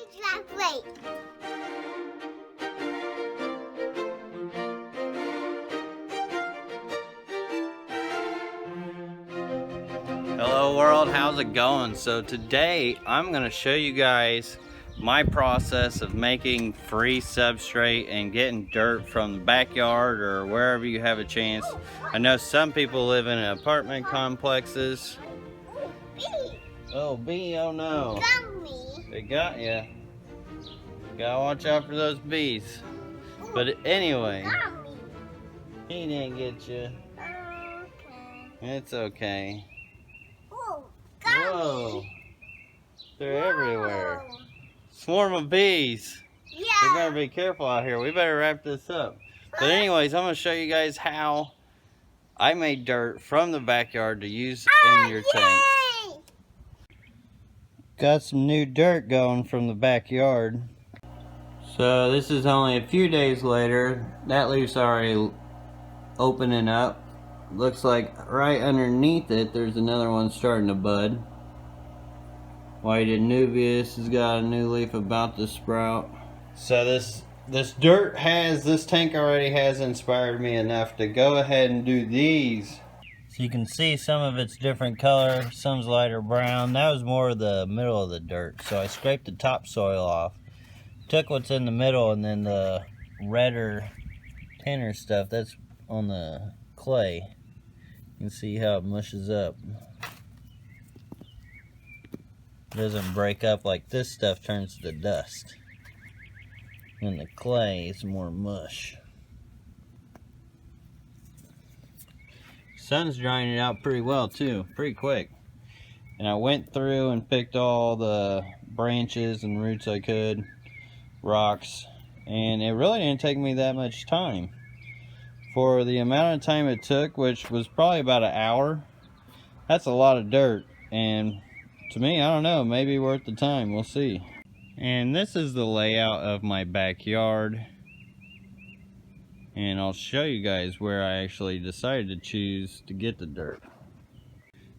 Substrate. Hello world, how's it going? So today I'm going to show you guys my process of making free substrate and getting dirt from the backyard or wherever you have a chance. I know some people live in apartment complexes. Oh, bee, oh no. They got ya. Gotta watch out for those bees. But anyway, he didn't get you. It's okay. Whoa, they're everywhere. Swarm of bees. Yeah. We better be careful out here. We better wrap this up. But anyways, I'm going to show you guys how I made dirt from the backyard to use in your tanks. Got some new dirt going from the backyard. So this is only a few days later. That leaf's already opening up. Looks like right underneath it there's another one starting to bud. White Nubius has got a new leaf about to sprout. So this tank already has inspired me enough to go ahead and do these. So you can see some of it's different color, some's lighter brown. That was more of the middle of the dirt. So I scraped the topsoil off, took what's in the middle, and then the redder, tinner stuff that's on the clay. You can see how it mushes up. It doesn't break up like this stuff turns to dust. And the clay is more mush. Sun's drying it out pretty well too, pretty quick. And I went through and picked all the branches and roots I could, rocks, and it really didn't take me that much time. For the amount of time it took, which was probably about an hour, that's a lot of dirt. And to me, I don't know, maybe worth the time, we'll see. And this is the layout of my backyard. And I'll show you guys where I actually decided to choose to get the dirt.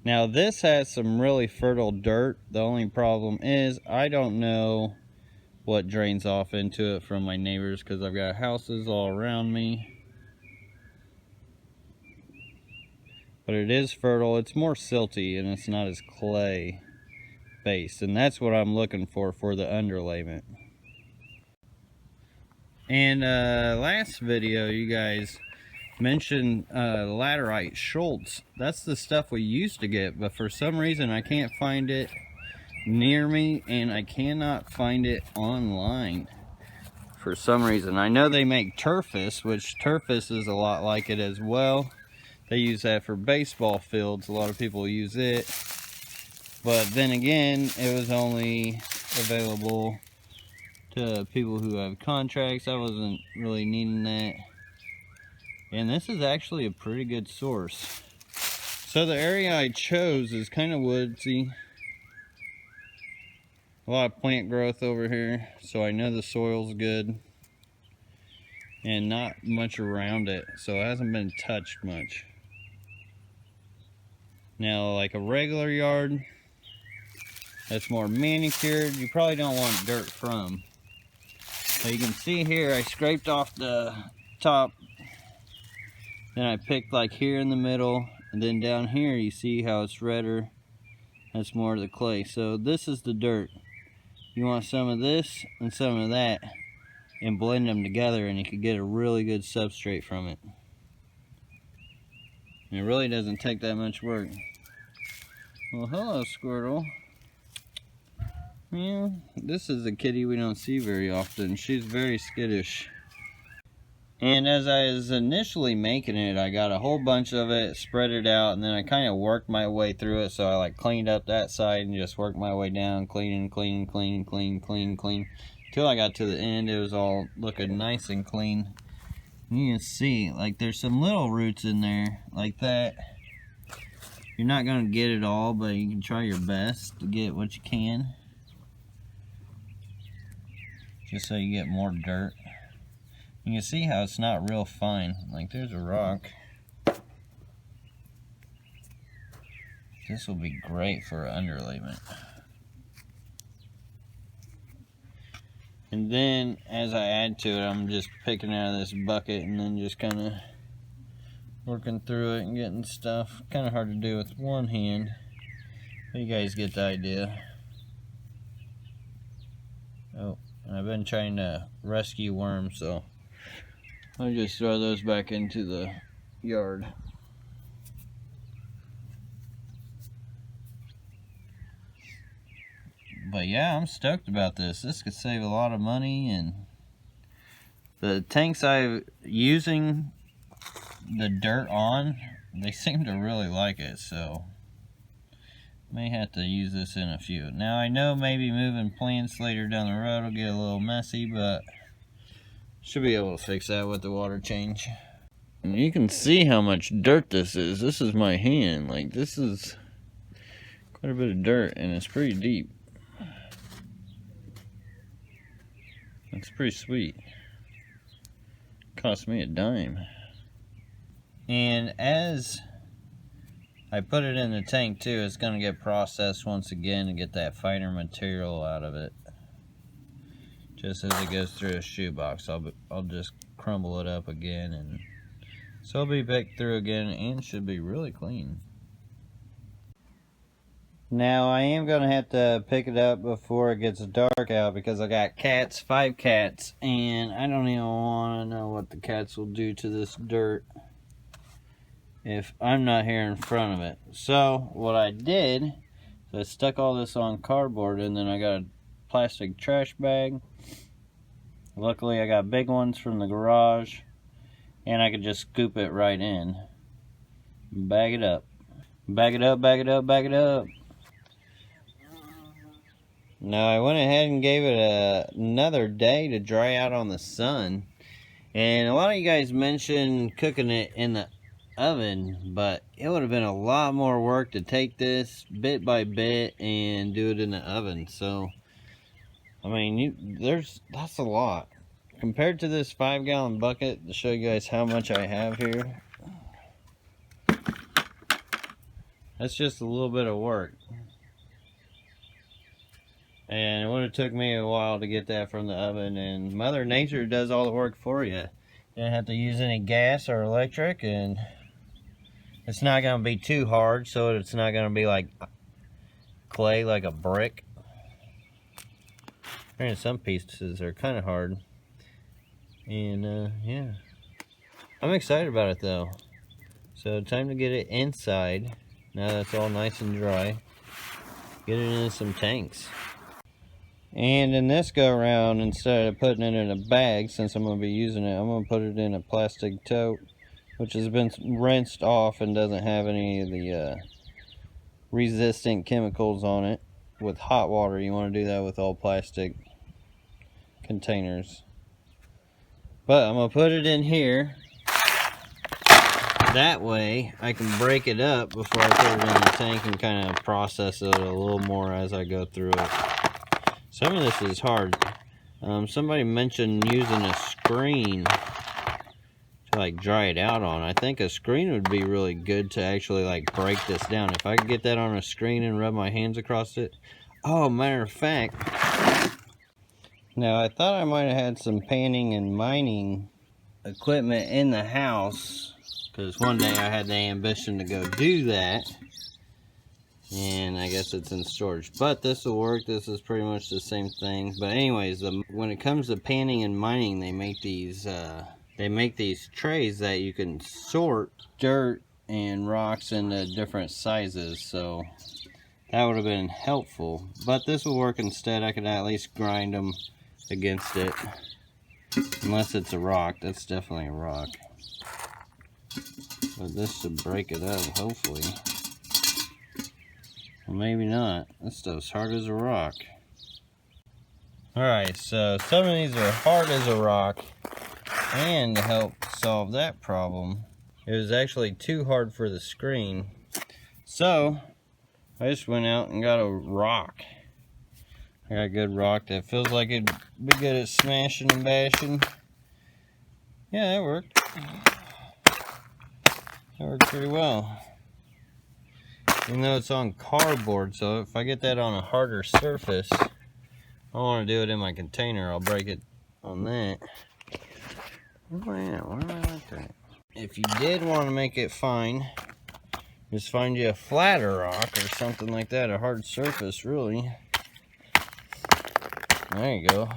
Now this has some really fertile dirt. The only problem is I don't know what drains off into it from my neighbors because I've got houses all around me. But it is fertile. It's more silty and it's not as clay based, and that's what I'm looking for the underlayment. And last video you guys mentioned laterite Schultz. That's the stuff we used to get, but for some reason I can't find it near me, and I cannot find it online for some reason. I know they make Turfus, which Turfus is a lot like it as well. They use that for baseball fields. A lot of people use it. But then again, it was only available to people who have contracts. I wasn't really needing that. And this is actually a pretty good source. So the area I chose is kind of woodsy. A lot of plant growth over here. So I know the soil's good. And not much around it. So it hasn't been touched much. Now, like a regular yard that's more manicured, you probably don't want dirt from. So you can see here, I scraped off the top, then I picked like here in the middle, and then down here you see how it's redder. That's more of the clay. So this is the dirt. You want some of this and some of that, and blend them together, and you can get a really good substrate from it. And it really doesn't take that much work. Well, hello, Squirtle. Yeah, this is a kitty we don't see very often. She's very skittish. And as I was initially making it, I got a whole bunch of it, spread it out, and then I kind of worked my way through it. So I like cleaned up that side and just worked my way down, clean, till I got to the end. It was all looking nice and clean. And you can see, like, there's some little roots in there, like that. You're not going to get it all, but you can try your best to get what you can. Just so you get more dirt. You can see how it's not real fine. Like, there's a rock. This will be great for underlayment. And then as I add to it, I'm just picking out of this bucket and then just kind of working through it and getting stuff. Kind of hard to do with one hand, but you guys get the idea. Oh, and I've been trying to rescue worms, so I'll just throw those back into the yard. But yeah, I'm stoked about this. This could save a lot of money, and the tanks I'm using the dirt on, they seem to really like it, so may have to use this in a few. Now I know maybe moving plants later down the road will get a little messy, but should be able to fix that with the water change. And you can see how much dirt this is. This is my hand. Like, this is quite a bit of dirt, and it's pretty deep. It's pretty sweet. Cost me a dime. And as I put it in the tank too, it's going to get processed once again to get that finer material out of it. Just as it goes through a shoebox, I'll just crumble it up again, and so it'll be picked through again and should be really clean. Now I am going to have to pick it up before it gets dark out because I got cats, 5 cats, and I don't even want to know what the cats will do to this dirt if I'm not here in front of it. So what I did is I stuck all this on cardboard, and then I got a plastic trash bag. Luckily I got big ones from the garage, and I could just scoop it right in. Bag it up. Bag it up, bag it up, bag it up. Now I went ahead and gave it another day to dry out on the sun. And a lot of you guys mentioned cooking it in the oven, but it would have been a lot more work to take this bit by bit and do it in the oven. So I mean, that's a lot compared to this 5-gallon bucket. To show you guys how much I have here, that's just a little bit of work, and it would have took me a while to get that from the oven. And Mother Nature does all the work for you. You don't have to use any gas or electric, and it's not going to be too hard, so it's not going to be like clay, like a brick. And some pieces are kind of hard. And yeah, I'm excited about it though. So time to get it inside. Now that's all nice and dry, get it into some tanks. And in this go around, instead of putting it in a bag, since I'm going to be using it, I'm going to put it in a plastic tote, which has been rinsed off and doesn't have any of the resistant chemicals on it. With hot water, you want to do that with all plastic containers. But I'm going to put it in here. That way I can break it up before I put it in the tank and kind of process it a little more as I go through it. Some of this is hard. Somebody mentioned using a screen to like dry it out on. I think a screen would be really good to actually like break this down. If I could get that on a screen and rub my hands across it. Oh, matter of fact, now I thought I might have had some panning and mining equipment in the house, because one day I had the ambition to go do that, and I guess it's in storage. But this will work. This is pretty much the same thing. But anyways, when it comes to panning and mining, they make these trays that you can sort dirt and rocks into different sizes. So that would have been helpful. But this will work instead. I could at least grind them against it. Unless it's a rock. That's definitely a rock. But this should break it up, hopefully. Well, maybe not. This stuff's hard as a rock. Alright, so some of these are hard as a rock. And to help solve that problem, it was actually too hard for the screen. So I just went out and got a rock. I got a good rock that feels like it'd be good at smashing and bashing. Yeah, that worked. That worked pretty well. Even though it's on cardboard, so if I get that on a harder surface, I want to do it in my container. I'll break it on that. Oh yeah, why do I like that? If you did want to make it fine, just find you a flatter rock or something like that, a hard surface, really. There you go.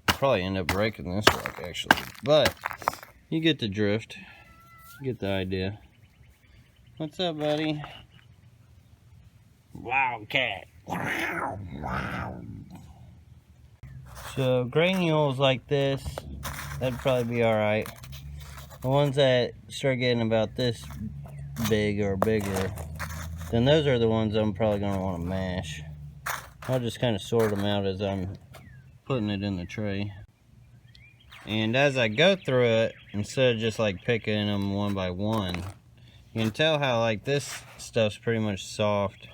Probably end up breaking this rock, actually. But, you get the drift. You get the idea. What's up, buddy? Wildcat. Wow. So, granules like this, that'd probably be alright. The ones that start getting about this big or bigger, then those are the ones I'm probably going to want to mash. I'll just kind of sort them out as I'm putting it in the tray. And as I go through it, instead of just like picking them one by one, you can tell how like this stuff's pretty much soft.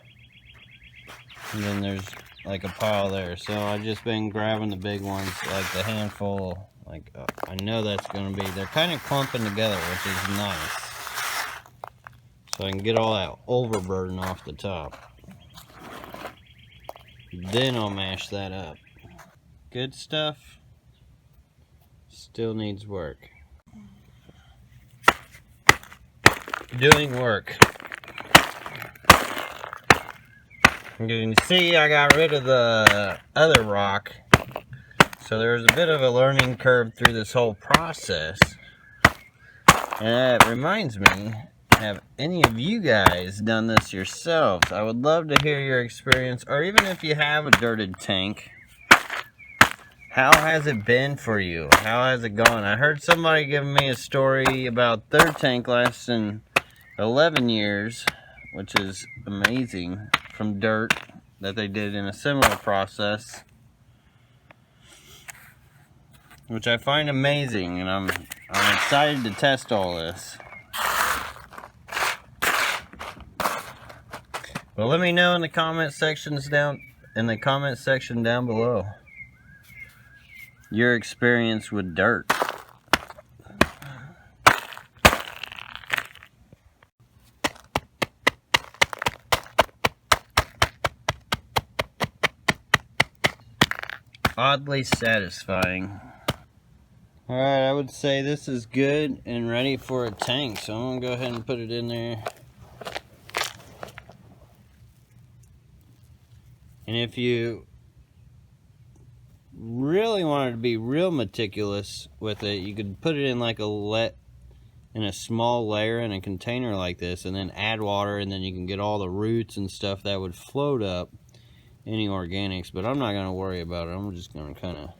And then there's like a pile there. So I've just been grabbing the big ones, like the handful. Like I know that's going to be, they're kind of clumping together, which is nice. So I can get all that overburden off the top. Then I'll mash that up. Good stuff. Still needs work. Doing work. You can see I got rid of the other rock. So there's a bit of a learning curve through this whole process. And that reminds me, have any of you guys done this yourselves? I would love to hear your experience, or even if you have a dirted tank, how has it been for you? How has it gone? I heard somebody giving me a story about their tank lasting 11 years, which is amazing, from dirt that they did in a similar process, which I find amazing, and I'm excited to test all this. But let me know in the comment section down below your experience with dirt. Oddly satisfying. Alright, I would say this is good and ready for a tank, so I'm going to go ahead and put it in there. And if you really wanted to be real meticulous with it, you could put it in like in a small layer in a container like this, and then add water, and then you can get all the roots and stuff that would float up any organics. But I'm not going to worry about it. I'm just going to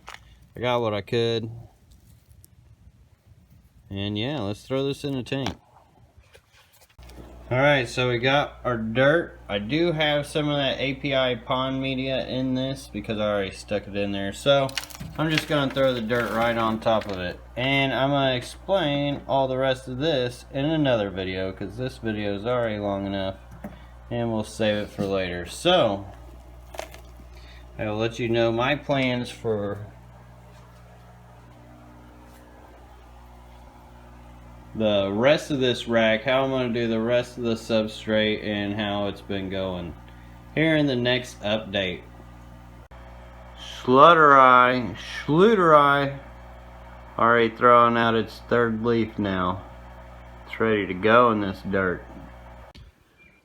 I got what I could. And yeah, let's throw this in a tank. Alright, so we got our dirt. I do have some of that API pond media in this because I already stuck it in there. So I'm just going to throw the dirt right on top of it. And I'm going to explain all the rest of this in another video, because this video is already long enough. And we'll save it for later. So I will let you know my plans for the rest of this rack, how I'm going to do the rest of the substrate, and how it's been going here in the next update. Schluterei already throwing out its third leaf now. It's ready to go in this dirt.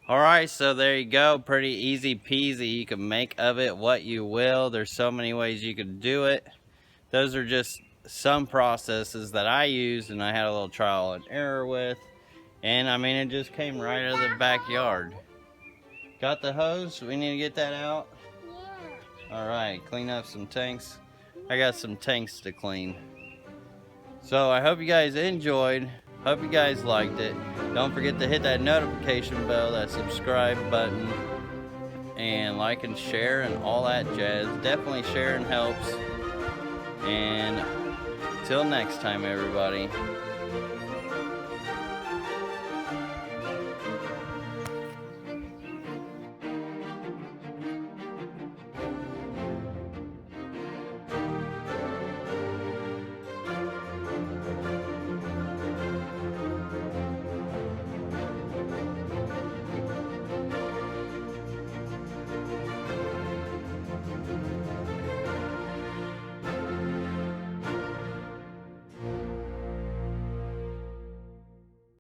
Alright, so there you go. Pretty easy peasy. You can make of it what you will. There's so many ways you could do it. Those are just some processes that I used and I had a little trial and error with, and I mean, it just came right out of the backyard. Got the hose? We need to get that out? Yeah. Alright, clean up some tanks. I got some tanks to clean. So I hope you guys enjoyed. Hope you guys liked it. Don't forget to hit that notification bell, that subscribe button, and like and share and all that jazz. Definitely sharing helps. And till next time, everybody.